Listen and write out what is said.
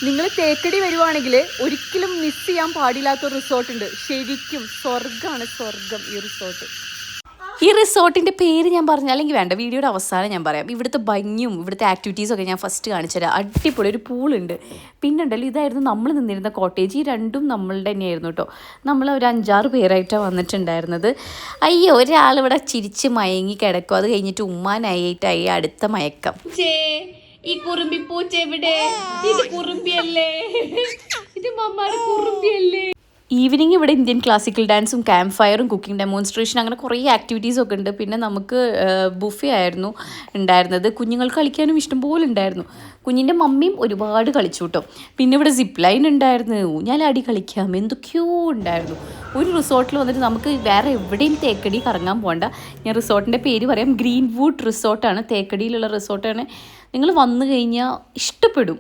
നിങ്ങൾ തേക്കടി വരുവാണെങ്കിൽ ഒരിക്കലും മിസ് ചെയ്യാൻ പാടില്ലാത്ത റിസോർട്ട് ഉണ്ട്. ശരിക്കും സ്വർഗ്ഗമാണ്, സ്വർഗം ഈ റിസോർട്ട്. ഈ റിസോർട്ടിൻ്റെ പേര് ഞാൻ പറഞ്ഞാൽ, അല്ലെങ്കിൽ വേണ്ട, വീഡിയോയുടെ അവസാനം ഞാൻ പറയാം. ഇവിടുത്തെ ഭംഗിയും ഇവിടുത്തെ ആക്ടിവിറ്റീസൊക്കെ ഞാൻ ഫസ്റ്റ് കാണിച്ചു തരാം. അടിപൊളി ഒരു പൂളുണ്ട്. പിന്നെ ഉണ്ടല്ലോ, ഇതായിരുന്നു നമ്മൾ നിന്നിരുന്ന കോട്ടേജ്. ഈ രണ്ടും നമ്മളുടെ തന്നെയായിരുന്നു കേട്ടോ. നമ്മൾ ഒരു 5-6 പേരായിട്ടാണ് വന്നിട്ടുണ്ടായിരുന്നത്. അയ്യോ, ഒരാളിവിടെ ചിരിച്ച് മയങ്ങി കിടക്കും. അത് കഴിഞ്ഞിട്ട് ഉമ്മാനായിട്ടായി അടുത്ത മയക്കം. ഈ കുറുമ്പി പൂച്ച എവിടെ? ഇത് കുറുമ്പിയല്ലേ? ഇത് മമ്മാടെ കുറുമ്പിയല്ലേ? ഈവനിങ് ഇവിടെ ഇന്ത്യൻ ക്ലാസിക്കൽ ഡാൻസും ക്യാമ്പ് ഫയറും കുക്കിംഗ് ഡെമോൺസ്ട്രേഷൻ അങ്ങനെ കുറേ ആക്ടിവിറ്റീസൊക്കെ ഉണ്ട്. പിന്നെ നമുക്ക് ബുഫേ ആയിരുന്നു ഉണ്ടായിരുന്നത്. കുഞ്ഞുങ്ങൾക്ക് കളിക്കാനും ഇഷ്ടംപോലെ ഉണ്ടായിരുന്നു. കുഞ്ഞിൻ്റെ മമ്മിയും ഒരുപാട് കളിച്ചു കേട്ടോ. പിന്നെ ഇവിടെ സിപ്പ് ലൈൻ ഉണ്ടായിരുന്നു, ഊഞ്ഞാലാടി കളിക്കാം, എന്തൊക്കെയോ ഉണ്ടായിരുന്നു. ഒരു റിസോർട്ടിൽ വന്നിട്ട് നമുക്ക് വേറെ എവിടെയും തേക്കടി കറങ്ങാൻ പോകണ്ട. ഞാൻ റിസോർട്ടിൻ്റെ പേര് പറയാം. ഗ്രീൻവുഡ് റിസോർട്ടാണ്, തേക്കടിയിലുള്ള റിസോർട്ടാണ്. നിങ്ങൾ വന്നു കഴിഞ്ഞാൽ ഇഷ്ടപ്പെടും.